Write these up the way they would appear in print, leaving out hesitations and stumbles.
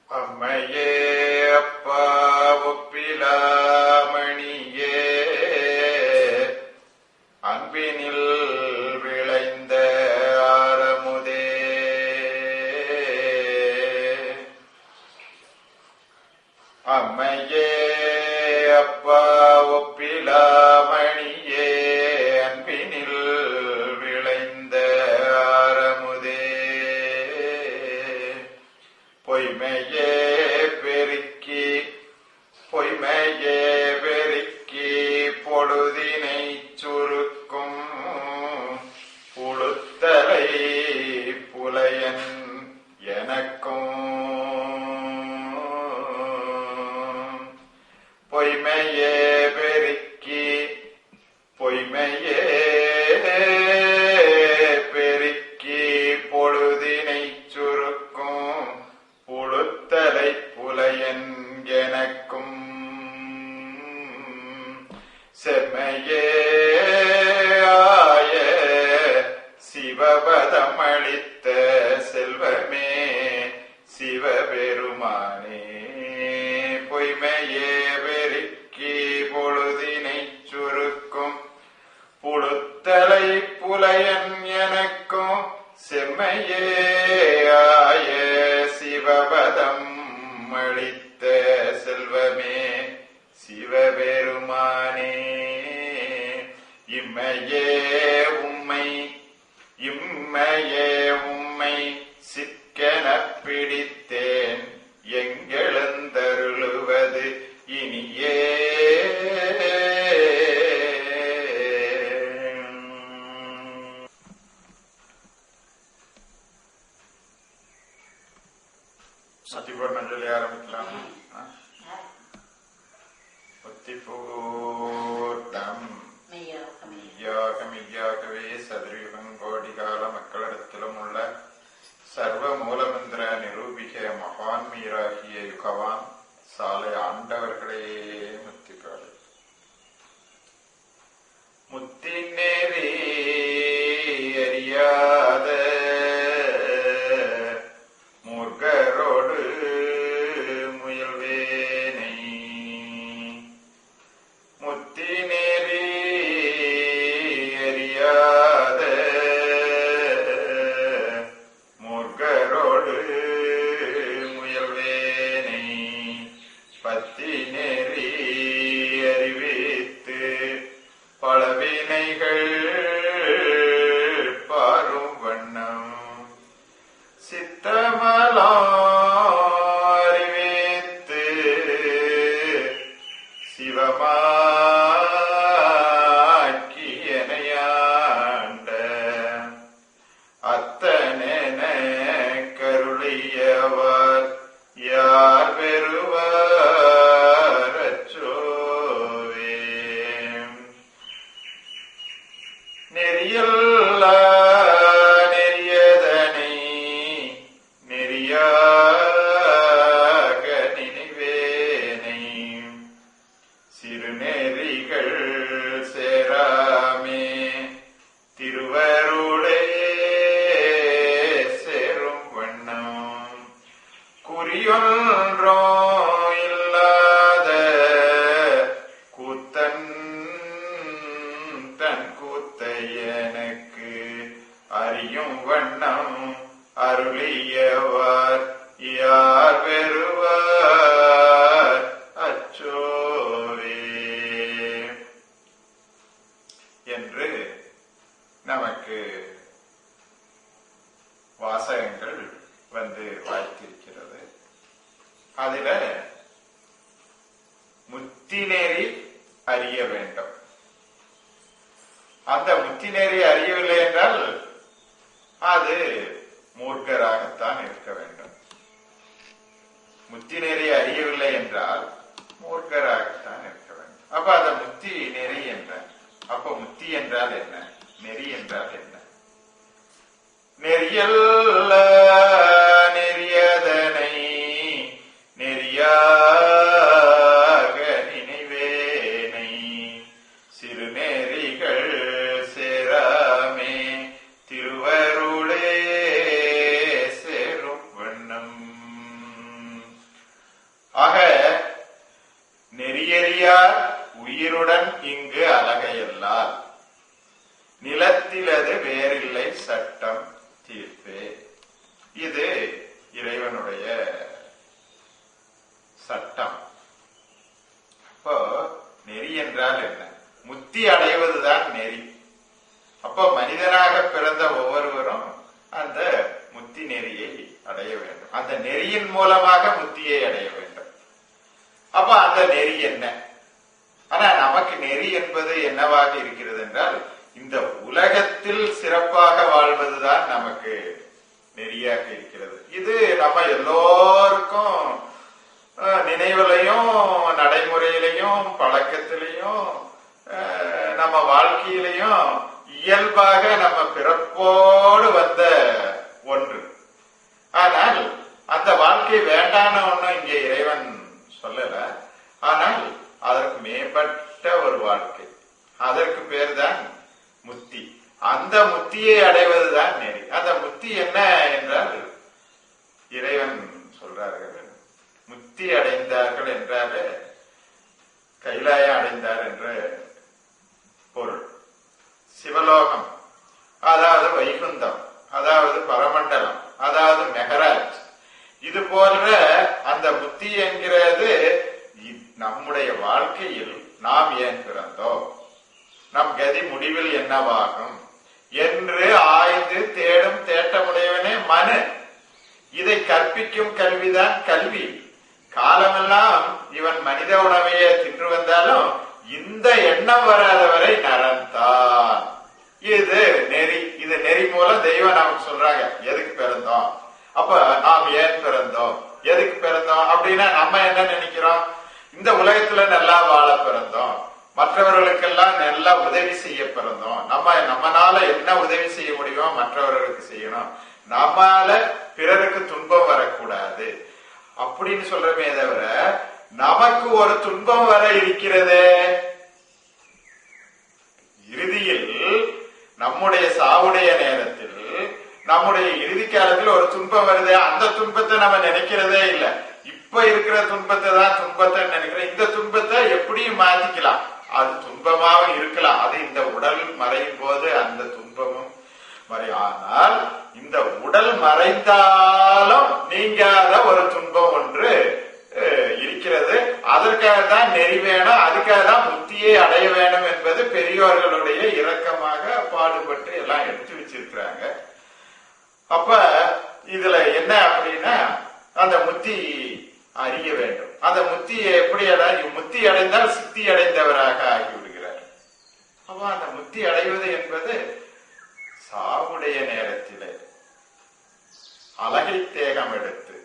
அம்மையே அப்பா ஒப்பிலாமணியே அன்பினில் விளைந்த ஆரமுதே அம்மையே அப்பா ஒப்பிலாமணியே அன்பினில் விளைந்த ஆரமுதே பொய்மையே பெருக்கி பொழுதினை சுருக்கும் புழுத்தலை புலையன் எனக்கும் பொய்மையே பெருக்கி பொழுதினை சுருக்கும் புழுத்தலை புலையன் எனக்கும் செம்மையே ஆய சிவபதம் அளித்த செல்வமே சிவபெருமானே பொய்மையே பெருக்கி பொழுதினை சுருக்கும் புழுத்தலை புலையன் எனக்கும் செம்மையே ஆய சிவபதம் அளித்த செல்வமே சிவபெருமானே இம்மையே உம்மை சிக்கெனப் பிடித்தேன் எங்கெழுந்தருளுவது இனியே சத்தியபுரம் சொல்லி ஆரம்பிக்கலாம். புத்திபூர்த்தம் மெய்யாகவே சதுரயுகம் கோடி கால மக்களிடத்திலும் உள்ள சர்வ மூலமந்திர நிரூபிக மகான்மீராகிய யுகவான் சாலை ஆண்டவர்களே முத்திகாடு முத்தி நேரி அறியாத மூர்க்கரோடு முயல்வேனை முத்தி நேரி அறியாத மூர்க்கரோடு முயல்வேனை பத்தி நேரி அறிவித்து பலவினைகள் பாரும் வண்ணம் சித்தமலாம் அறிவித்து சிவமாக்கியனையாண்ட அத்தனென கருளியவர் யார் பெறுவார் அச்சோவே நெறியல்ல நெறியதனை நெறியாக நினைவேனை சிறுநெறிகள் சேராமே திருவருளே சேரும் வண்ணம் குறியொன்றோ இல்லாத கூத்தன் தன் கூத்தை எனக்கு அறியும் வண்ணம் அருளியவர் யார் பெறுவார் அச்சோவே என்று நமக்கு வாசகங்கள் வந்து வாய்த்திருக்கிறது. அதில முத்திநெறி அறிய வேண்டும். அந்த முத்திநெறி அறியவில்லை என்றால் அது மூர்க்கராகத்தான் இருக்க வேண்டும். முத்தி நெறி அறியவில்லை என்றால் மூர்க்கராகத்தான் இருக்க வேண்டும். அப்ப அந்த முத்தி நெறி என்ன? அப்ப முத்தி என்றால் என்ன? நெறி என்றால் என்ன? நெறியல்ல நெறியதனை நெறியாக நினைவேனை சிறுநெறிகள் சேராமே திருவருளே சேரும் வண்ணம் நெறியின் மூலமாக முத்தியை அடைய வேண்டும். அப்ப அந்த நெறி என்ன? ஆனா நமக்கு நெறி என்பது என்னவாக இருக்கிறது என்றால், இந்த உலகத்தில் சிறப்பாக வாழ்வதுதான் நமக்கு நெறியாக இருக்கிறது. இது நம்ம எல்லோருக்கும் நினைவுலையும் நடைமுறையிலையும் பழக்கத்திலையும் நம்ம வாழ்க்கையிலையும் இயல்பாக நம்ம பிறப்போடு வந்த ஒன்று. ஆனால் அந்த வாழ்க்கை வேண்டான ஒன்னும் இங்கே இறைவன் சொல்லல. ஆனால் அதற்கு மேம்பட்ட ஒரு வாழ்க்கை, அதற்கு பேர் தான் முத்தி. அந்த முத்தியை அடைவதுதான் நெறி. அந்த முத்தி என்ன என்றால், இறைவன் சொல்றார்கள், முத்தி அடைந்தார்கள் என்றாலே கைலாயம் அடைந்தார் என்ற பொருள். சிவலோகம், அதாவது வைகுந்தம், அதாவது பரமண்டலம், அதாவது மெகராஜ். இது போன்ற அந்த முத்தி என்கிறது நம்முடைய வாழ்க்கையில் நாம் ஏன் பிறந்தோம், நம் கதி முடிவில் என்னவாகும் என்று ஆய்ந்து தேடும் தேட்டமுடையவனே மனு. இதை கற்பிக்கும் கல்விதான் கல்வி. காலமெல்லாம் இவன் மனித உணவையே தின்று வந்தாலும் இந்த எண்ணம் வராதவரை நரந்தான். இது நெறி. இது நெறி மூலம் தெய்வம் நமக்கு சொல்றாங்க எதுக்கு பிறந்தோம், அப்ப நாம் ஏன் பிறந்தோம், எதுக்கு பிறந்தோம் அப்படின்னா நம்ம என்ன நினைக்கிறோம், இந்த உலகத்துல நல்லா வாழ பிறந்தோம், மற்றவர்களுக்கெல்லாம் நல்லா உதவி செய்ய பிறந்தோம், நம்மனால என்ன உதவி செய்ய முடியுமோ மற்றவர்களுக்கு செய்யணும், நம்மால பிறருக்கு துன்பம் வரக்கூடாது அப்படின்னு சொல்றமே தவிர, நமக்கு ஒரு துன்பம் வர இருக்கிறது. இறுதியில் நம்முடைய சாவுடைய நேரத்தில், நம்முடைய இறுதி காலத்தில் ஒரு துன்பம் வருது. அந்த துன்பத்தை நம்ம நினைக்கிறதே இல்லை. இப்ப இருக்கிற துன்பத்தை தான் துன்பத்தை நினைக்கிறோம். இந்த துன்பத்தை எப்படியும் மாத்திக்கலாம், அது துன்பமாக இருக்கலாம். அது இந்த உடல் மறையும் போது அந்த துன்பமும் மறையும். ஆனால் இந்த உடல் மறைந்தாலும் நீங்காத ஒரு துன்பம் ஒன்று இருக்கிறது. அதற்காக தான் நெறி வேணும், அதுக்காக தான் முத்தியை அடைய வேணும் என்பது பெரியோர்களுடைய இரக்கமாக பாடுபட்டு எல்லாம் எடுத்து வச்சிருக்கிறாங்க. அப்ப இதுல என்ன அப்படின்னா, அந்த முத்தி அறிய வேண்டும். அந்த முத்தியை எப்படி முத்தி அடைந்தால் சித்தி அடைந்தவராக ஆகிவிடுகிறார். அப்ப அந்த முத்தி அடைவது என்பது சாவுடைய நேரத்திலே அழகை தேகம் எடுத்து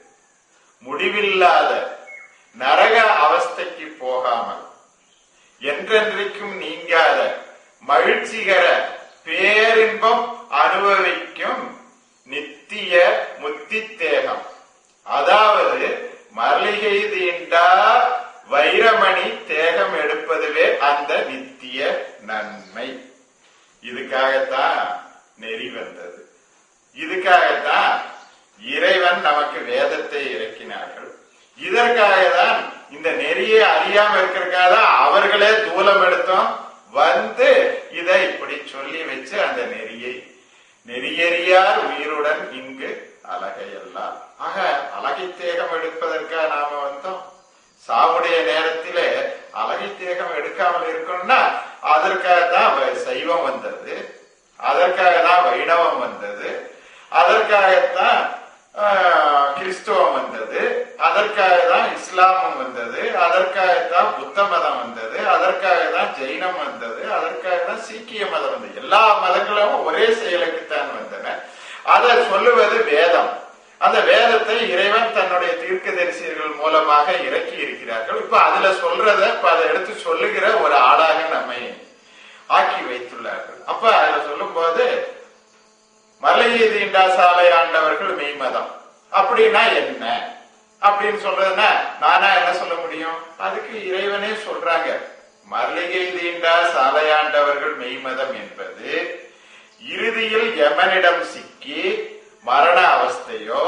முடிவில்லாத நரக அவஸ்தைக்கு போகாமல் என்றென்றைக்கும் நீங்காத மகிழ்ச்சிகர பேரின்பம் அனுபவிக்கும் நித்திய முத்தி தேகம். அதாவது மல்லிகை தீண்டா வைரமணி தேகம் எடுப்பதுவே அந்த நித்திய நன்மை. இதுக்காகத்தான் நெறி வந்தது. இதுக்காகத்தான் இறைவன் நமக்கு வேதத்தை இறக்கினார்கள். இதற்காக தான் இந்த நெறியை அறியாம இருக்கிறதுக்காக அவர்களே தூலம் எடுத்தோம் வந்து இதை இப்படி சொல்லி வச்சு அந்த நெறியறியார் உயிருடன் இங்கு அழகையெல்லாம். ஆக அழகை தேகம் எடுப்பதற்காக நாம வந்தோம். சாவுடைய நேரத்திலே அழகை தேகம் எடுக்காமல் இருக்கணும்னா அதற்காக தான் சைவம் வந்தது, அதற்காக தான் வைணவம் வந்தது, அதற்காகத்தான் கிறிஸ்துவம் வந்தது, அதற்காக தான் இஸ்லாமும் வந்தது, அதற்காகத்தான் புத்த மதம் வந்தது, அதற்காக தான் ஜெயினம் வந்தது, அதற்காக தான் சீக்கிய மதம் வந்தது. எல்லா மதங்களும் ஒரே செயலுக்குத்தான் வந்தன. அதை சொல்லுவது வேதம். அந்த வேதத்தை இறைவன் தன்னுடைய தீர்க்கதரிசிகள் மூலமாக இறக்கி இருக்கிறார்கள். இப்ப அதுல சொல்றத அதை எடுத்து சொல்லுகிற ஒரு ஆளாக நம்மை ஆக்கி வைத்துள்ளார்கள். அப்ப அதுல சொல்லும் போது மல்லிகை தீண்டா சாலை ஆண்டவர்கள் மெய்மதம் அப்படின்னா என்ன அப்படின்னு சொல்றதுன்னா நானா என்ன சொல்ல முடியும்? அதுக்கு இறைவனே சொல்றாங்க. மல்லிகை தீண்டா சாலையாண்டவர்கள் மெய்மதம் என்பது இறுதியில் யமனிடம் சிக்கி மரண அவஸ்தையோ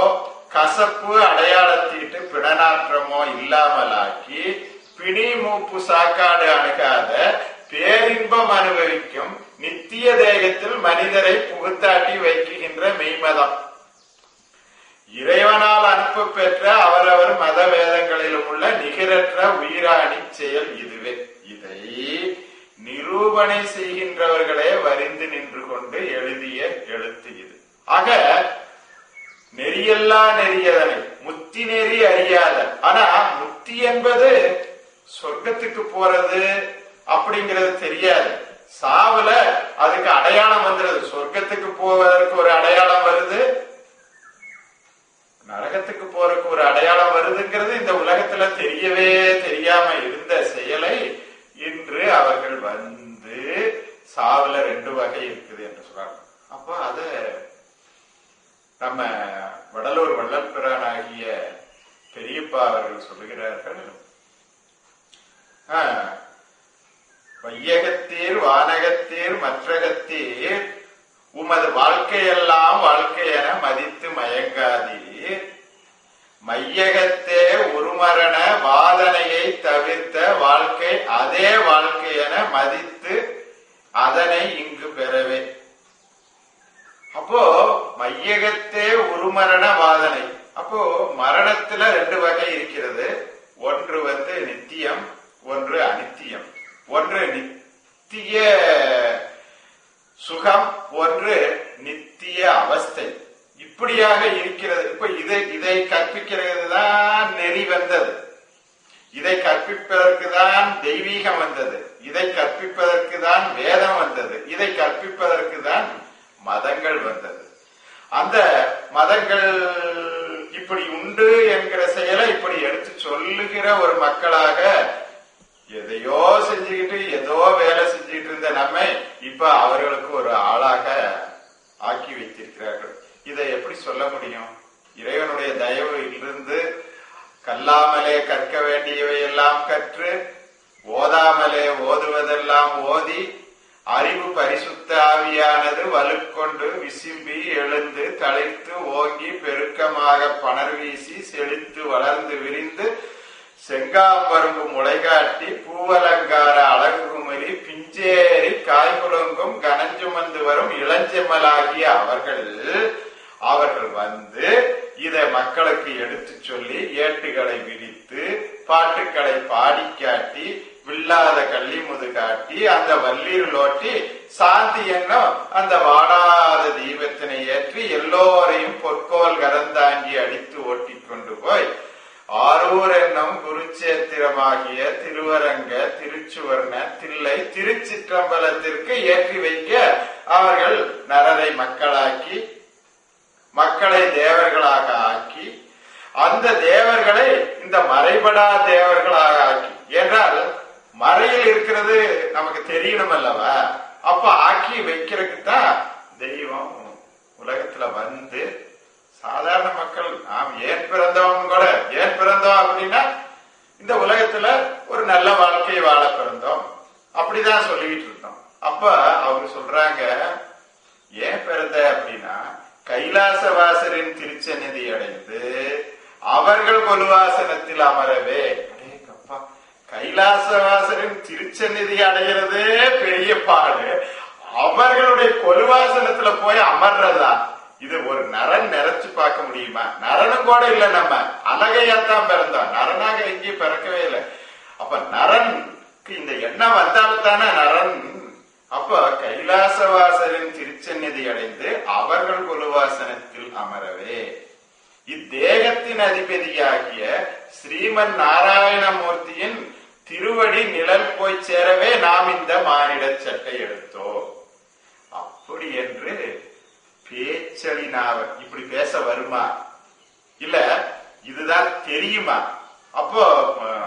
கசப்பு அடையாளத்தீட்டு பிணநாற்றமோ இல்லாமலாக்கி பிணி மூப்பு சாக்காடு அணுகாத பேரின்பம் அனுபவிக்கும் நித்திய தேகத்தில் மனிதரை புகுத்தாட்டி வைக்குகின்ற மெய்மதம். இறைவனால் அனுப்ப பெற்ற அவரவர் மத வேதங்களிலும் உள்ள நிகரற்ற உயிராணி செயல் இதுவே. இதை நிரூபணை செய்கின்றவர்களே வரிந்து நின்று கொண்டு எழுதிய எழுத்து இது. ஆக நெறியல்லா நெறியதனை முத்தி நெறி அறியாத. ஆனா முத்தி என்பது சொர்க்கத்துக்கு போறது அப்படிங்கிறது தெரியாது. சாவுல அதுக்கு அடையாளம் வந்துடுது. சொர்க்கத்துக்கு போவதற்கு ஒரு அடையாளம் வருது, நரகத்துக்கு போறதுக்கு ஒரு அடையாளம் வருதுங்கிறது இந்த உலகத்துல தெரியவே தெரியாம இருந்த செயலை இன்று அவர்கள் வந்து சாவுல 2 வகை இருக்குது என்று சொல்றாங்க. அப்ப அத நம்ம வடலூர் வள்ளல்பிரான் ஆகிய பெரியப்பா அவர்கள் சொல்லுகிறார்கள். வையகத்தீர் வானகத்தீர் மற்றகத்தீர் உமது வாழ்க்கையெல்லாம் வாழ்க்கை என மதித்து மயங்காதீர். மையகத்தே உருமரண வாதனையை தவிர்த்த வாழ்க்கை அதே வாழ்க்கை என மதித்து அதனை இங்கு பெறவே. அப்போ மையகத்தே உருமரண வாதனை. அப்போ மரணத்துல 2 வகை இருக்கிறது. ஒன்று வந்து நித்தியம், ஒன்று அனித்தியம். ஒன்று நித்திய சுகம், ஒன்று நித்திய அவஸ்தை. இப்படியாக இருக்கிறது. இப்ப இதை கற்பிக்கிறது தான் நெறி வந்தது. இதை கற்பிப்பதற்கு தான் தெய்வீகம் வந்தது. இதை கற்பிப்பதற்கு தான் வேதம் வந்தது. இதை கற்பிப்பதற்கு தான் மதங்கள் வந்தது. அந்த மதங்கள் இப்படி உண்டு என்கிற செயலை இப்படி எடுத்து சொல்லுகிற ஒரு மக்களாக எதையோ செஞ்சுக்கிட்டு ஏதோ வேலை செஞ்சுக்கிட்டு இருந்த நம்மை இப்ப அவர்களுக்கு ஒரு ஆளாக ஆக்கி வைத்திருக்கிறார்கள். இதை எப்படி சொல்ல முடியும்? இறைவனுடைய தயவு இருந்து கல்லாமலே கற்க வேண்டியவை எல்லாம் கற்று, ஓதாமலே ஓதுவதெல்லாம் ஓதி, அறிவு பரிசுத்த ஆவியானது வலுக்கொண்டு விசும்பி எழுந்து தளிர்த்து ஓங்கி பெருக்கமாக பணர் வீசி செழித்து வளர்ந்து விரிந்து செங்காம்பரும்பு முளைகாட்டி பூவலங்கார அழகு குமரி பிஞ்சேரி காய்குலங்கும் கனஞ்சுமந்து வரும் இளஞ்செம்மலாகிய அவர்கள் வந்து இதை மக்களுக்கு எடுத்து சொல்லி ஏட்டுகளை விரித்து பாட்டுக்களை பாடி காட்டி வில்லாத கள்ளிமுது காட்டி அந்த வள்ளீர் ஓட்டி சாந்தி என்னும் அந்த வாடாத தீபத்தினை ஏற்றி எல்லோரையும் பொற்கோல் கரந்தாங்கி அடித்து ஓட்டி கொண்டு போய் ஆரூர் என்னும் குருச்சேத்திரமாகிய திருவரங்க திருச்சுவர்ண தில்லை திருச்சிற்றம்பலத்திற்கு ஏற்றி வைக்க அவர்கள் நரரை மக்களாக்கி, மக்களை தேவர்களாக ஆக்கி, அந்த தேவர்களை இந்த மறைபடா தேவர்களாக ஆக்கி. என்றால் மறையில் இருக்கிறது நமக்கு தெரியணும் அல்லவா? அப்ப ஆக்கி வைக்கிறதுக்கு தான் தெய்வம் உலகத்துல வந்து சாதாரண மக்கள் நாம் ஏன் பிறந்தோம் கூட ஏன் பிறந்தோம் அப்படின்னா இந்த உலகத்துல ஒரு நல்ல வாழ்க்கை வாழ பிறந்தோம் அப்படிதான் சொல்லிக்கிட்டு இருந்தோம். அப்ப அவங்க சொல்றாங்க ஏன் பிறந்த அப்படின்னா கைலாசவாசரின் திருச்சந்நிதி அடைந்து அவர்கள் கொலுவாசனத்தில் அமரவே. கைலாசவாசரின் திருச்சந்நிதி அடைகிறதே பெரிய பாடு, அவர்களுடைய கொலுவாசனத்துல போய் அமர்றதா? இது ஒரு நரன் நிறைச்சு பார்க்க முடியுமா? நரனும் கூட இல்ல, நம்ம அழகையாத்தான் பிறந்தோம், நரனாக எங்கேயும் பிறக்கவே இல்லை. அப்ப நரனுக்கு இந்த எண்ணம் வந்தால்தானே நரன். அப்ப கைலாசவாசரின் திருச்சந்நிதி அடைந்து அவர்கள் கொலுவாசனத்தில் அமரவே. இத்தேகத்தின் அதிபதியாகிய ஸ்ரீமன் நாராயணமூர்த்தியின் திருவடி நிழல் போய் சேரவே நாம் இந்த மானிட சட்டை எடுத்தோம். அப்படி என்று பேச்சலினாவர். இப்படி பேச வருமா? இல்ல இதுதான் தெரியுமா? அப்போ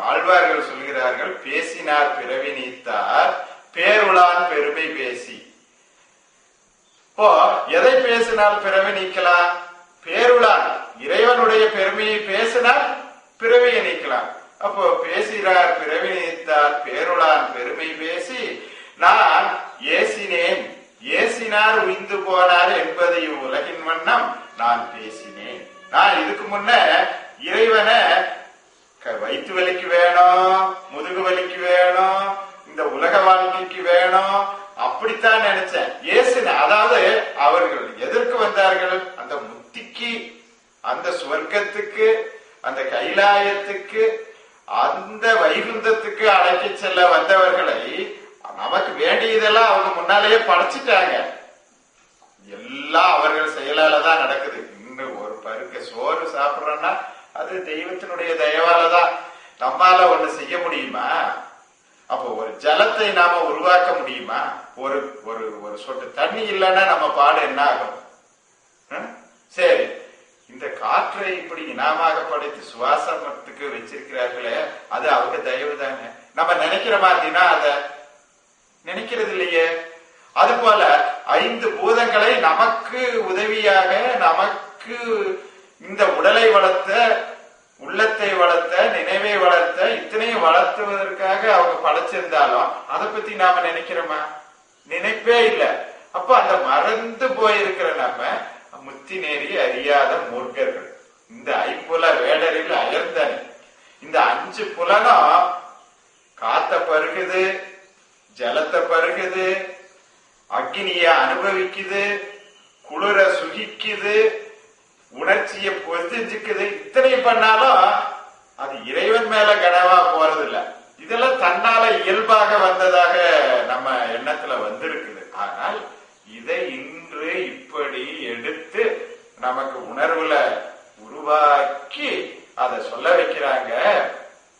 ஆழ்வார்கள் சொல்கிறார்கள், பேசினார் பிறவி நீத்தார் பேருளான் பெருமை பேசி. இப்போ எதை பேசினால் பிறவி நீக்கலாம்? பேருளான் இறைவனுடைய பெருமையை பேசினால் பிறவியை நீக்கலாம். அப்போ பேசினார் பிறவி நீத்தார் பேருளான் பெருமை பேசி நான் ஏசினேன், ஏசினார் உய்ந்து போனார் என்பதை உலகின் வண்ணம் நான் பேசினேன். நான் இதுக்கு முன்ன இறைவனை வயிற்று வலிக்கு வேணும், முதுகு வலிக்கு வேணும், இந்த உலக வாழ்க்கைக்கு வேணும் அப்படித்தான் நினைச்சேன். ஏசின அதாவது அவர்கள் எதற்கு வந்தார்கள்? அந்த முத்திக்கு, அந்த சுவர்க்கத்துக்கு, அந்த கைலாயத்துக்கு, அந்த வைகுந்தத்துக்கு அழைத்து செல்ல வந்தவர்களை நமக்கு வேண்டியதெல்லாம் அவங்க முன்னாலேயே படைச்சிட்டாங்க. எல்லாம் அவர்கள் செயலால தான் நடக்குது. இன்னும் ஒரு பருக்க சோறு சாப்பிடுறோம்னா அது தெய்வத்தினுடைய தயவாலதான். நம்மால ஒண்ணு செய்ய முடியுமா? அப்போ ஒரு ஜலத்தை நாம உருவாக்க முடியுமா? ஒரு ஒரு ஒரு சொட்டு தண்ணி இல்லைன்னா நம்ம பாடு என்ன ஆகும்? சரி, இந்த காற்றை இப்படி இனாமாக படைத்து சுவாசத்துக்கு வச்சிருக்கிறார்களே, அது அவங்க தயவு தானே. நம்ம நினைக்கிற மாதிரினா அத நினைக்கிறது இல்லையே. அது போல 5 பூதங்களை நமக்கு உதவியாக, நமக்கு இந்த உடலை வளர்த்த, உள்ளத்தை வளர்த்த, நினைவை வளர்த்த, இத்தனையும் வளர்த்துவதற்காக அவங்க படைச்சிருந்தாலும் அதை பத்தி நாம நினைக்கிறோமா? நினைப்பே இல்லை. அப்ப அந்த மறந்து போயிருக்கிற நம்ம முத்தி நேரி அறியாத மூர்க்கர்கள். இந்த 5 வேடரில் அயர்ந்தனி. இந்த 5 புலனும் காத்த பருகுது, ஜலத்தை பருகுது, அக்னிய அனுபவிக்குது, குளிர சுகிக்குது, உணர்ச்சிய பொதிஞ்சுக்குது. இத்தனை பண்ணாலும் அது இறைவன் மேல கனவா போறது இல்ல. இதெல்லாம் தன்னால இயல்பாக வந்ததாக நம்ம எண்ணத்துல வந்திருக்குது. ஆனால் இதை இன்று இப்படி எடுத்து நமக்கு உணர்வுல உருவாக்கி அதை சொல்ல வைக்கிறாங்க.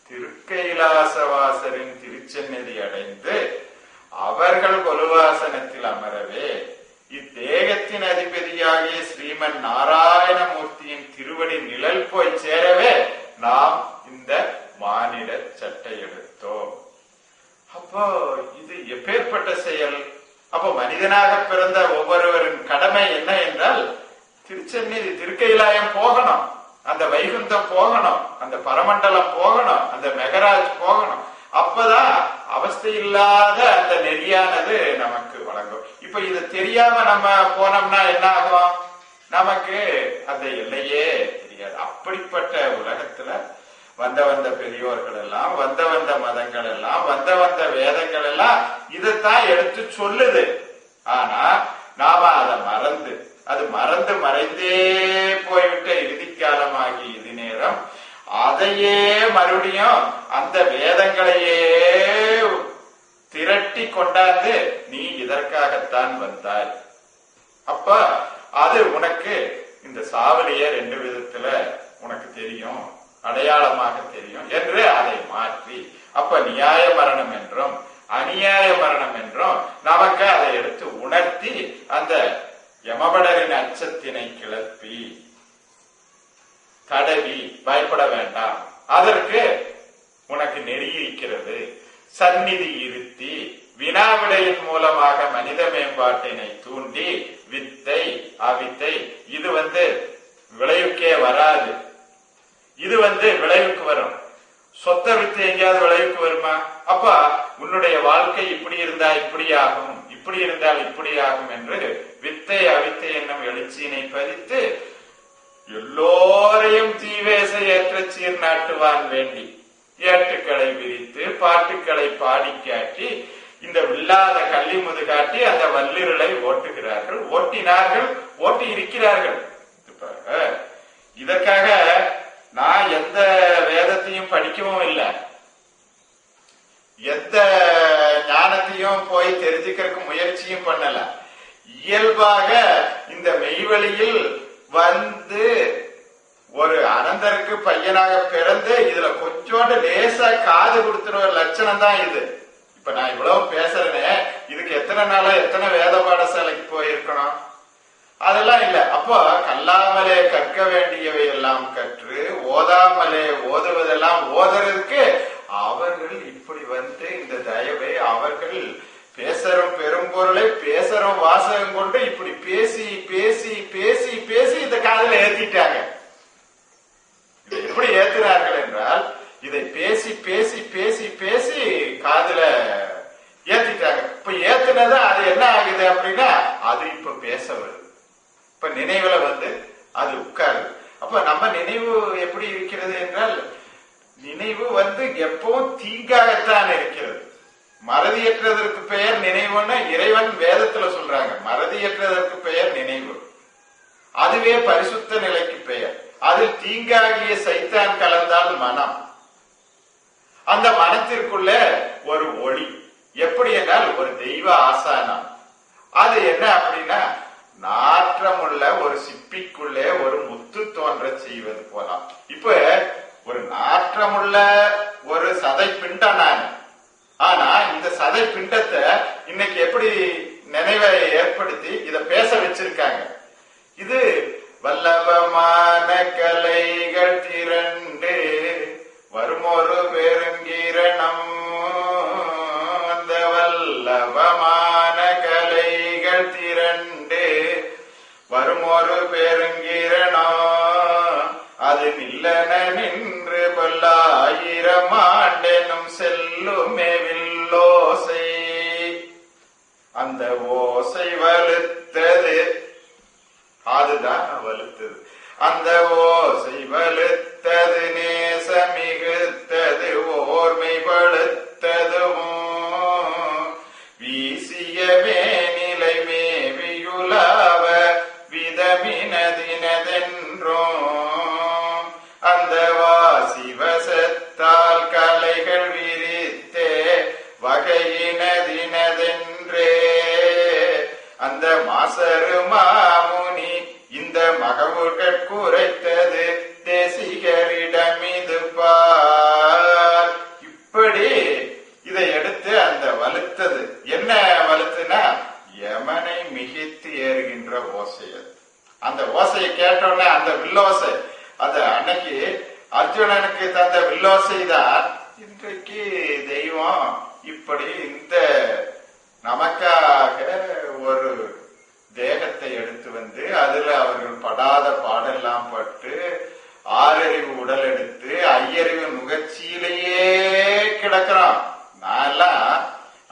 திருக்கைலாசவாசரின் திருச்சென்னதி அடைந்து அவர்கள் கொலுவாசனத்தில் அமரவே இத்தேகத்தின் அதிபதியாகிய ஸ்ரீமன் நாராயணமூர்த்தியின் திருவடி நிழல் போய் சேரவே நாம் இந்த மானிட சட்டை எடுத்தோம். அப்போ இது எப்பேற்பட்ட செயல்? அப்போ மனிதனாக பிறந்த ஒவ்வொருவரின் கடமை என்ன என்றால் திருச்சென்னதி திருக்கைலாயம் போகணும், அந்த வைகுந்தம் போகணும், அந்த பரமண்டலம் போகணும், அந்த மெகராஜ் போகணும். அப்பதான் அவஸ்தை இல்லாத அந்த நெறியானது நமக்கு வழங்கும். இப்ப இது தெரியாம நம்ம போனோம்னா என்ன ஆகும்? நமக்கு அந்த எல்லையே தெரியாது. அப்படிப்பட்ட உலகத்துல வந்த பெரியோர்கள் எல்லாம், வந்த மதங்கள் எல்லாம், வந்த வேதங்கள் எல்லாம் இதைத்தான் எடுத்து சொல்லுது. ஆனா நாம அதை மறந்து, அது மறந்து மறைந்தே போய்விட்ட இறுதி காலமாகி இது நேரம் அதையே மறுபடியும் அந்த வேதங்களையே திரட்டி கொண்டாந்து நீ இதற்காகத்தான் வந்தாய். அப்ப அது உனக்கு இந்த சாவலிய 2 விதத்துல உனக்கு தெரியும், அடையாளமாக தெரியும் என்று அதை மாற்றி, அப்ப நியாய மரணம் என்றும் அநியாய மரணம் என்றும் நமக்கு அதை எடுத்து உணர்த்தி அந்த யமபடரின் அச்சத்தினை கிளப்பி தடவி பயப்பட வேண்டாம், அதற்கு உனக்கு நெறி இருக்கிறது, சந்நிதி இருத்தி வினாவிடையின் மூலமாக மனித மேம்பாட்டினை தூண்டி வித்தை அவித்தை இது விளைவுக்கே வராது. இது விளைவுக்கு வரும். சொத்த வித்து எங்கேயாவது விளைவுக்கு வருமா? அப்ப உன்னுடைய வாழ்க்கை இப்படி இருந்தா இப்படி ஆகும், இப்படி இருந்தால் இப்படி ஆகும் என்று வித்தை அவித்தை என்னும் எழுச்சியினை பதித்து எல்லோரையும் தீவேச ஏற்ற சீர் நாட்டுவான் வேண்டி ஏட்டுக்களை விரித்து பாட்டுக்களை பாடி காட்டி இந்த வில்லாத கள்ளிமுது காட்டி அந்த வல்லிருளை ஓட்டுகிறார்கள், ஓட்டினார்கள், ஓட்டி இருக்கிறார்கள். இதற்காக நான் எந்த வேதத்தையும் படிக்கவும் இல்லை, எந்த ஞானத்தையும் போய் தெரிஞ்சுக்கிறதுக்கு முயற்சியும் பண்ணல. இயல்பாக இந்த மெய்வழியில் ஒரு அனந்தருக்கு பையனாக பிறந்து இதுல கொஞ்சோண்டு லேசா காது கொடுத்துற ஒரு லட்சணம் தான் இது. இப்ப நான் இவ்வளவு பேசுறேனே, இதுக்கு எத்தனை நாளா எத்தனை வேத பாடசாலைக்கு போயிருக்கணும்? அதெல்லாம் இல்ல. அப்போ கல்லாமலே கற்க வேண்டியவை எல்லாம் கற்று, ஓதாமலே ஓதுவதெல்லாம் ஓதுறதுக்கு அவர்கள் இப்படி இந்த தயவை அவர்கள் பேசரும் பெரும்பொருளை பேசரும் வாசகம் கொண்டு இப்படி பேசி பேசி பேசி பேசி இந்த காதல ஏத்திட்டாங்க. இதை எப்படி ஏத்துறார்கள் என்றால் இதை பேசி பேசி பேசி பேசி காதுல ஏத்திட்டாங்க. இப்ப ஏத்துனது அது என்ன ஆகுது அப்படின்னா அது இப்ப பேச வருது, இப்ப நினைவுல அது உட்காருது. அப்ப நம்ம நினைவு எப்படி இருக்கிறது என்றால் நினைவு எப்பவும் தீங்காகத்தான் இருக்கிறது. மறதியற்றதற்கு பெயர் நினைவுன்னு இறைவன் வேதத்துல சொல்றாங்க. மறதியற்றதற்கு பெயர் நினைவு, அதுவே பரிசுத்த நிலைக்கு பெயர். அதில் தீங்காகிய சைத்தான் கலந்தால் மனம், அந்த மனத்திற்குள்ள ஒரு ஒளி. எப்படி என்றால் ஒரு தெய்வ ஆசானம். அது என்ன அப்படின்னா நாற்றமுள்ள ஒரு சிப்பிக்குள்ளே ஒரு முத்து தோன்ற செய்வது போலாம். இப்ப ஒரு நாற்றமுள்ள ஒரு சதை பிண்டம் நான். ஆனா இந்த சதை பிண்டத்தை இன்னைக்கு எப்படி நினைவை ஏற்படுத்தி இத பேச வச்சிருக்காங்க. இது வல்லபமான கலைகள் திரண்டு வருமொரு பெருங்கிரணம். அந்த வல்லபமான கலைகள் திரண்டு வருமொரு பெருங்கிரணம். அது நில்லன நின்று பல்லாயிரம் ஆண்டெனும் செல்லுமே வில்லோசை. அந்த ஓசை வலுத்தது, அதுதான் வலுத்தது. அந்த ஓசை வலுத்தது நேச மிகுத்தது ஓர்மை பழுத்ததும். வீசிய மேனிலை மேவியுலாவ விதமினதினதென்றும். அந்த வாசி வசத்தால் கலைகள் விரித்தே வகையினதினதென்றே. அந்த மாசரு மாமுனி இந்த மகவுகள் குறைத்தது தேசிகரிடம் இது பார். இப்படி இதை எடுத்து அந்த வலுத்தது என்ன வலுத்துனா யமனை மிகித்து ஏறுகின்ற ஓசை. அந்த ஓசையை கேட்டோன்னே அந்த வில்லோசை, அந்த அன்னைக்கு அர்ஜுனனுக்கு தந்த வில்லோசை தான் இன்றைக்கு தெய்வம் இப்படி இந்த நமக்காக ஒரு தேகத்தை எடுத்து வந்து அதுல அவர்கள் படாத பாடெல்லாம் பட்டு ஆறறிவு உடல் எடுத்து ஐயறிவு நுகர்ச்சியிலேயே கிடக்கிறான். நான் எல்லாம்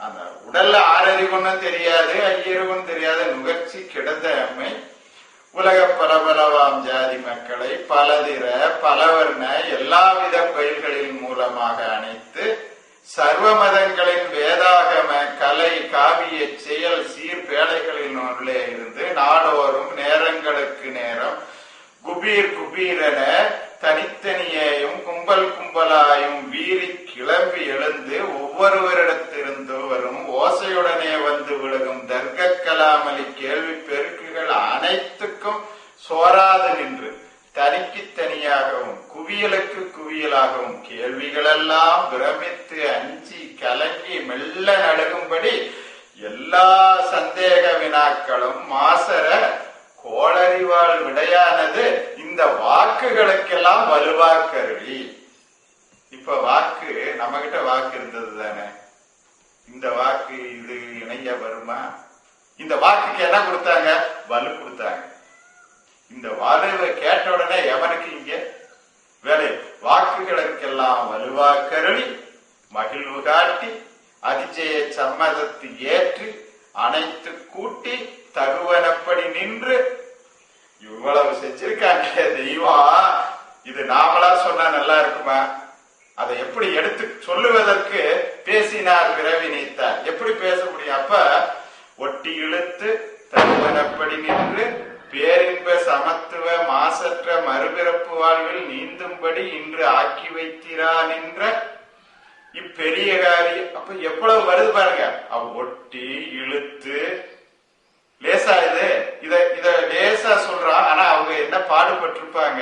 அந்த உடல்ல ஆறறிவுன்னு தெரியாது, ஐயறிவும் தெரியாத நுகர்ச்சி கிடந்த அம்மை உலக பலபலவாம் ஜாதி மக்களை பலதிர பலவர்ண எல்லாவித பயிர்களின் மூலமாக அணைத்து சர்வ மதங்களின் வேதாகம கலை காவிய செயல் சீர்பேடைகளின் உள்ளே இருந்து நாடோறும் நேரங்களுக்கு நேரம் குபீர் குபீரென தனித்தனியேயும் கும்பல் கும்பலாயும் வீறி கிளம்பி எழுந்து ஒவ்வொருவரிடத்திலிருந்து வரும் ஓசையுடனே வந்து விழுகும் தர்க்க கலாமலி கேள்வி பெருக்குகள் அனைத்துக்கும் சோராது நின்று தனிக்கு தனியாகவும் குவியலுக்கு குவியலாகவும் கேள்விகளெல்லாம் பிரமித்து அஞ்சி கலங்கி மெல்ல நடுகும்படி எல்லா சந்தேக வினாக்களும் மாசர கோளறிவாள் விடையானது இந்த வாக்குகளுக்கெல்லாம் வலுவாக்கருவி. இப்ப வாக்கு நம்ம கிட்ட வாக்கு இருந்தது தானே, இந்த வாக்கு இது இணைய வருமா? இந்த வாக்குக்கு என்ன கொடுத்தாங்க? வலு கொடுத்தாங்க. இந்த வலுவை கேட்ட உடனே எவனுக்கு இங்க வேலை? வாக்குகளுக்கெல்லாம் வலுவாக்கருவி மகிழ்வு காட்டி அதிஜய சம்மதத்தை ஏற்றி அனைத்து கூட்டி தகுவனப்படி நின்று இவ்வளவு செஞ்சிருக்காங்க தெய்வம். இது நாமளா சொன்னா நல்லா இருக்குமா? அதை எப்படி எடுத்து சொல்லுவதற்கு பேசினார் பிறவி நீத்தார். எப்படி பேச முடியும்? அப்ப ஒட்டி இழுத்து தகுவனப்படி நின்று பேரின்ப சமத்துவ மாசற்ற மறுபிறப்பு வாழ்வில் நீந்தும்படி இன்று ஆக்கி வைத்திரான் என்ற இப்பெரிய காரியம். அப்ப எவ்வளவு வருது பாருங்க. ஒட்டி இழுத்து லேசா இத லேசா சொல்றான். ஆனா அவங்க என்ன பாடுபட்டிருப்பாங்க.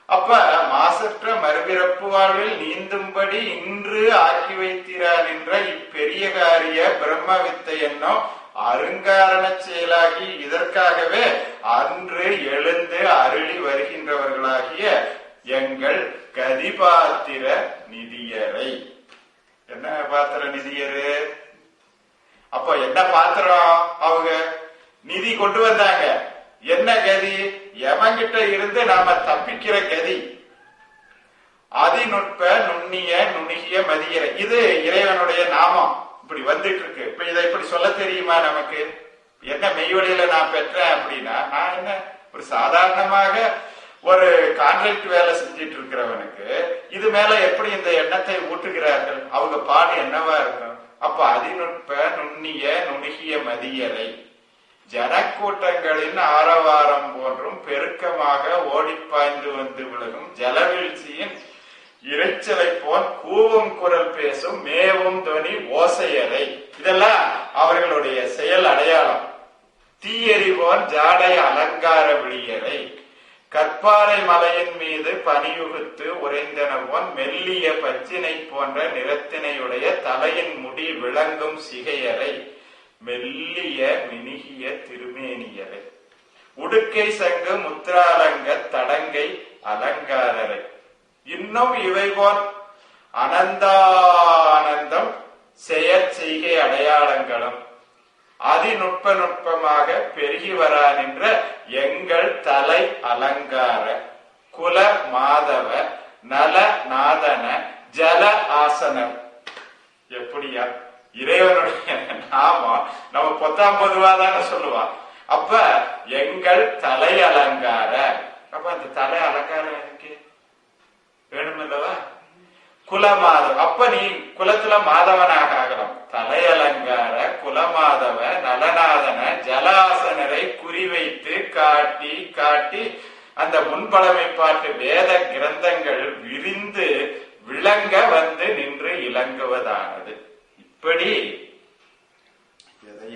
அப்ப மாசற்ற மறுபிறப்பு வாழ்வில் நீந்தும்படி இன்று ஆக்கி வைத்திரான் என்ற இப்பெரிய காரிய பிரம்ம வித்தை என்னும் அருங்காரண செயலாகி இதற்காகவே அன்று எழுந்து அருளி வருகின்றவர்களாகிய எங்கள் கதிபாத்திர நிதியரை. என்ன பாத்திர நிதியரு? அப்ப என்ன பாத்திரம்? அவங்க நிதி கொண்டு வந்தாங்க. என்ன கதி? எவங்கிட்ட இருந்து நாம தப்பிக்கிற கதி. அதிநுட்ப நுண்ணிய நுணுகிய மதியரை. இது இறைவனுடைய நாமம். இப்படி வந்துட்டு இருக்கு. இப்ப இதை இப்படி சொல்ல தெரியுமா நமக்கு? என்ன மெய்வழியில நான் பெற்றேன் அப்படின்னா, நான் என்ன ஒரு சாதாரணமாக ஒரு கான்ட்ராக்ட் வேலை செஞ்சிட்டு இருக்கிறவனுக்கு இது மேல எப்படி இந்த எண்ணத்தை ஊட்டுகிறார்கள்? அவங்க பாடு என்னவா இருக்கும்? அப்ப அதிநுட்ப நுண்ணிய நுணுகிய மதியரை ஜனக்கூட்டங்களின் ஆரவாரம் போன்றும் பெருக்கமாக ஓடிப்பாய்ந்து வந்து விலகும் ஜலவீழ்ச்சியின் இறைச்சலை போல் கூவும் குரல் பேசும் மேவும் துவனி ஓசையரை. இதெல்லாம் அவர்களுடைய செயல் அடையாளம். தீயெறிவோன் ஜாடை அலங்கார விழியரை கற்பாறை மலையின் மீது பனியுகுத்து உறைந்தனவோன் மெல்லிய பச்சினை போன்ற நிறத்தினையுடைய தலையின் முடி விளங்கும் சிகையரை மெல்லிய மினுகிய திருமேனியரை உடுக்கை சங்கு முத்ராலங்க தடங்கை அலங்காரரை இன்னும் இவைபோல் அனந்தானந்தம் செய்கை அடையாளங்களும் அதிநுட்பமாக பெருகி வரா நின்ற எங்கள் தலை அலங்கார குல மாதவ நல நாதன ஜல ஆசனர். எப்படியா இறைவனுடைய நாமம் நம்ம 19 தானே சொல்லுவான். அப்ப எங்கள் தலை அலங்கார, அப்ப அந்த தலை அலங்காரம் எனக்கு வேணுமில்லவா? குலமாதவ, அப்ப நீ குலத்துல மாதவனாக ஆகலாம். தலை அலங்கார குலமாதவ நலநாதன ஜலாசனரை குறிவைத்து காட்டி காட்டி அந்த முன்பழமை பாட்டு வேத கிரந்தங்கள் விரிந்து விளங்க வந்து நின்று இலங்குவதானது. இப்படி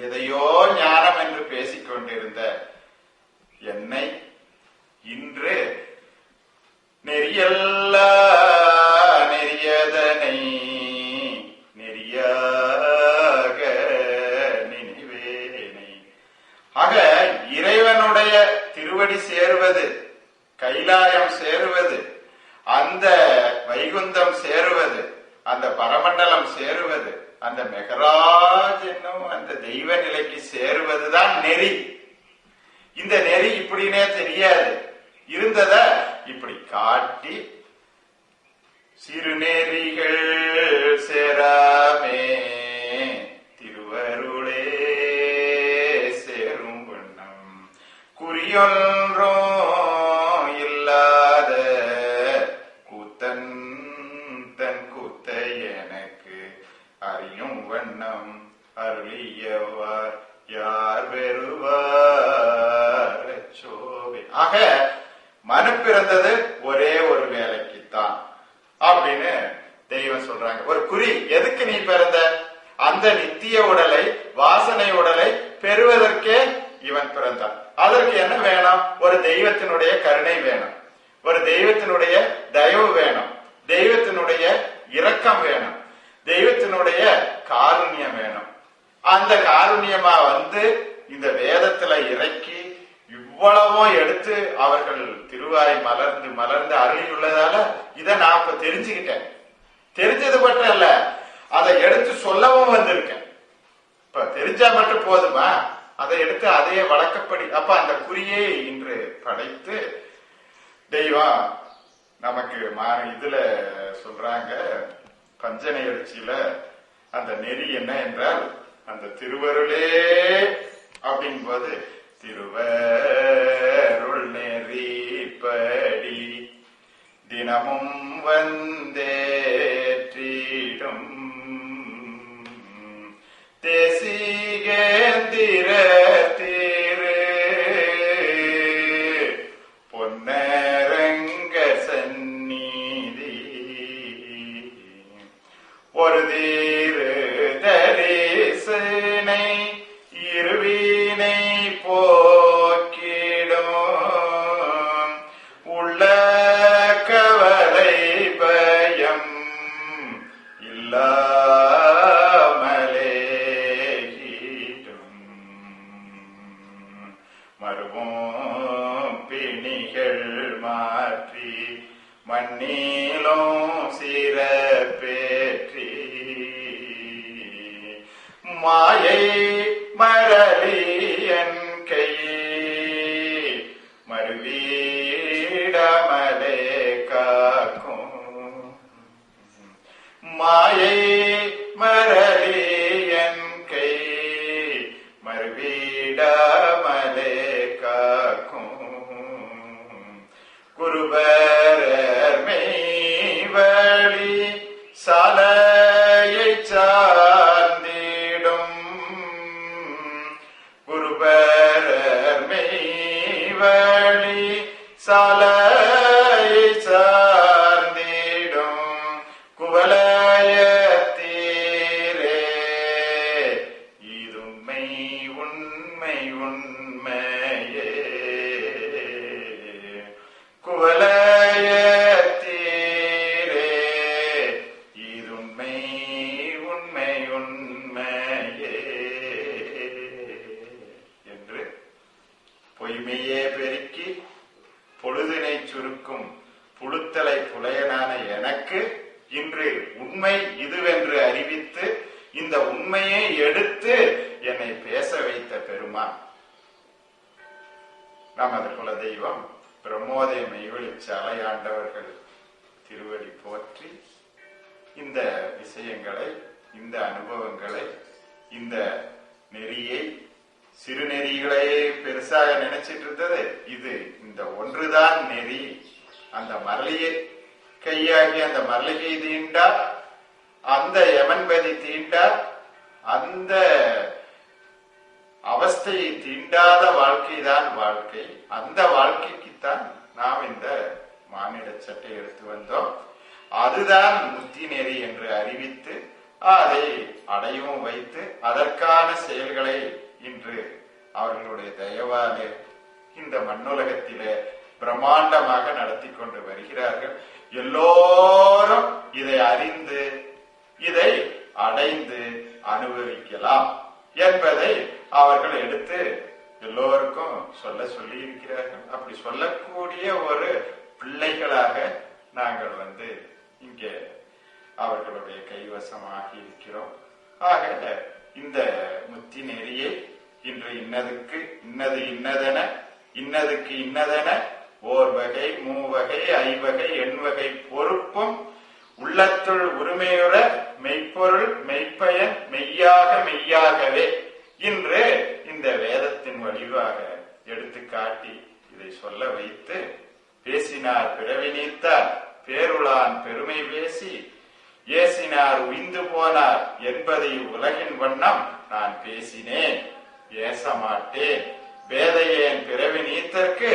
எதையோ ஞானம் என்று பேசிக்கொண்டிருந்த என்னை இன்று நெறியல்ல நெறியதனை நெறியாக நினைவேனை. ஆக இறைவனுடைய திருவடி சேருவது, கைலாயம் சேருவது, அந்த வைகுந்தம் சேருவது, அந்த பரமண்டலம் சேருவது, அந்த மெகராஜ் என்னும் அந்த தெய்வ நிலைக்கு சேருவதுதான் நெறி. இந்த நெறி இப்படின்னே தெரியாது, இருந்தத இப்படி காட்டி சிறுநெறிகள் சேராமே திருவருளே சேரும் வண்ணம் குறியொன்றும் இல்லாத கூத்தன் தன் கூத்தை எனக்கு அறியும் வண்ணம் அருளியவார் யார் பெறுவார் சோவே. ஆக மனு பிறந்தது ஒரே ஒரு வேலைக்குத்தான் அப்படின்னு தெய்வம் சொல்றாங்க. ஒரு குறி, எதுக்கு நீ பிறந்த? அந்த நித்திய உடலை, வாசனை உடலை பெறுவதற்கே இவன் பிறந்தான். அதற்கு என்ன வேணும்? ஒரு தெய்வத்தினுடைய கருணை வேணும், ஒரு தெய்வத்தினுடைய தயவு வேணும், தெய்வத்தினுடைய இரக்கம் வேணும், தெய்வத்தினுடைய காருண்யம் வேணும். அந்த காருண்யமா வந்து இந்த வேதத்துல இறக்கி இவ்வளவும் எடுத்து அவர்கள் திருவாய் மலர்ந்து மலர்ந்து அருளியுள்ளதால இதை நான் இப்ப தெரிஞ்சுக்கிட்டேன். தெரிஞ்சது மட்டும் இல்ல, அதை எடுத்து சொல்லவும் வந்திருக்கேன். இப்ப தெரிஞ்சா மட்டும் போதுமா? அதை எடுத்து அதையே வழக்கப்படி, அப்ப அந்த குறியை இன்று படைத்து தெய்வம் நமக்கு இதுல சொல்றாங்க பஞ்சனை எழுச்சியில அந்த நெறி என்ன என்றால் அந்த திருவருளே அப்படிங்கும் போது திருவருள் நெறிப்படி தினமும் வந்தேற்றிடும் தேசிகேந்திர திரு பொன்னரங்க சந்நிதி ஒரு தீரு தரிசனை இருவினை போக்கிடும் உள்ள கவலை பயம் இல்லாமலே மறுவும் பிணிகள் மாற்றி மண்ணிலும் சிறப்பேற்றி மாயை மரளியன் கை மறுவீடமலே காக்கும் மாயை மரளியன் கை மறுவீடமலே காக்கும் குருபரர் மெய்வழி சாலையை சார்ந்திடும் குருபரர் மெய்வழி சாலையை சார்ந்திடும் குவலயத்தீரே இதுமை உண்மை உண்மை புழுத்தலை புலையனான எனக்கு இன்று உண்மை இதுவென்று அறிவித்து இந்த உண்மையை எடுத்து என்னை பேச வைத்த பெருமான் நமது குலதெய்வம் பிரம்மோதய மெய்வெளிச்சாலை ஆண்டவர்கள் திருவடி போற்றி இந்த விஷயங்களை, இந்த அனுபவங்களை, இந்த நெறியை, சிறு நெறிகளையே பெருசாக நினைச்சிட்டு இருந்தது. இது இந்த ஒன்றுதான் நெறி. அந்த மரளியை கையாகி அந்த மரளிகை தீண்டா, அந்த யமன்பதி தீண்டா, அந்த அவஸ்தையை தீண்டாத வாழ்க்கைதான் வாழ்க்கை. அந்த வாழ்க்கைக்குத்தான் நாம் இந்த மானிட சட்டை எடுத்து வந்தோம். அதுதான் முத்தி நெறி என்று அறிவித்து அதை அடையவும் வைத்து அதற்கான செயல்களை இன்று அவர்களுடைய தயவாலே இந்த மண்ணுலகத்திலே பிரம்மாண்டமாக நடத்தி கொண்டு வருகிறார்கள். எல்லோரும் இதை அறிந்து இதை அடைந்து அனுபவிக்கலாம் என்பதை அவர்கள் எடுத்து எல்லோருக்கும் சொல்ல சொல்லி இருக்கிறார்கள். அப்படி சொல்லக்கூடிய ஒரு பிள்ளைகளாக நாங்கள் இங்கே அவர்களுடைய கைவசமாகி இருக்கிறோம். ஆக இந்த முத்தி நெறியை இன்று இன்னதுக்கு இன்னது இன்னதென, இன்னதுக்கு இன்னதென ஓர் வகை, மூவகை, ஐவகை, எண்வகை பொறுப்பும் உள்ளத்துள் உரிமையுற மெய்ப்பொருள் மெய்ப்பயன் மெய்யாக மெய்யாகவே இன்று இந்த வேதத்தின் வடிவாக எடுத்து காட்டி இதை சொல்ல வைத்து பேசினார் பிறவி நீத்தார் பேருளான் பெருமை பேசி ஏசினார் உய்ந்து போனார் என்பதை உலகின் வண்ணம் நான் பேசினேன், ஏச மாட்டேன். வேதையேன் பிறவி நீத்தற்கு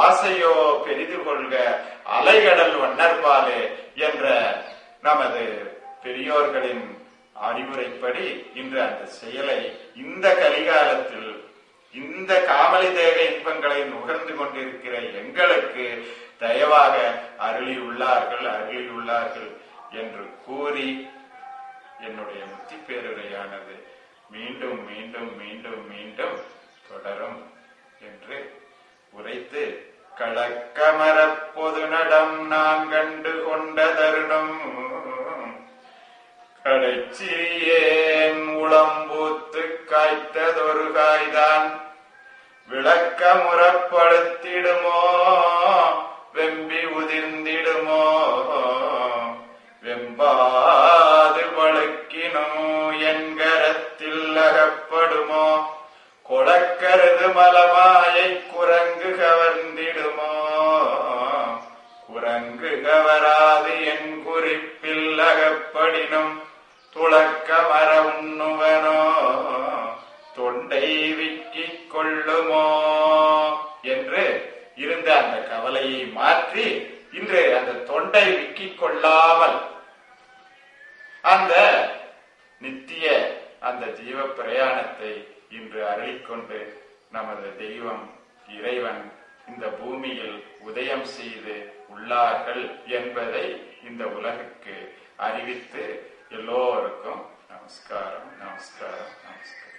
ஆசையோ பெரிது கொள்க அலைகடல் வண்ணர்பாலே என்ற நமது பெரியோர்களின் அறிவுரைப்படி இன்று அந்த செயலை இந்த கலிகாலத்தில் இந்த காமலி தேக இன்பங்களை நுகர்ந்து கொண்டிருக்கிற எங்களுக்கு தயவாக அருளியுள்ளார்கள் என்று கூறி என்னுடைய முத்தி பேருரையானது மீண்டும் மீண்டும் மீண்டும் மீண்டும் தொடரும் என்று உரைத்து கலக்கமரப் பொது நடம் நான் கண்டு கொண்ட தருணம் கடைச்சிறியேன் உளம்பூத்து காய்த்ததொரு காய்தான் விளக்க முறப்படுத்திடுமோ வெம்பி உதிர்ந்திடுமோ வெம்பாது பழுக்கினோ என்கரத்தில் அகப்படுமோ கொடக்கருது மலமாயை குரங்கு கவர்ந்திடுமோ குரங்கு கவராது என் குறிப்பில் அகப்படினும் துளக்க மர உண்ணுவனோ தொண்டை விக்கிக் கொள்ளுமோ என்று இருந்த அந்த கவலையை மாற்றி இன்று அந்த தொண்டை விக்கிக் கொள்ளாமல் அந்த நித்திய அந்த ஜீவ பிரயாணத்தை இன்று அருளிக்கொண்டு நமது தெய்வம் இறைவன் இந்த பூமியில் உதயம் செய்து உள்ளார்கள் என்பதை இந்த உலகுக்கு அறிவித்து எல்லோருக்கும் நமஸ்காரம் நமஸ்காரம் நமஸ்காரம்.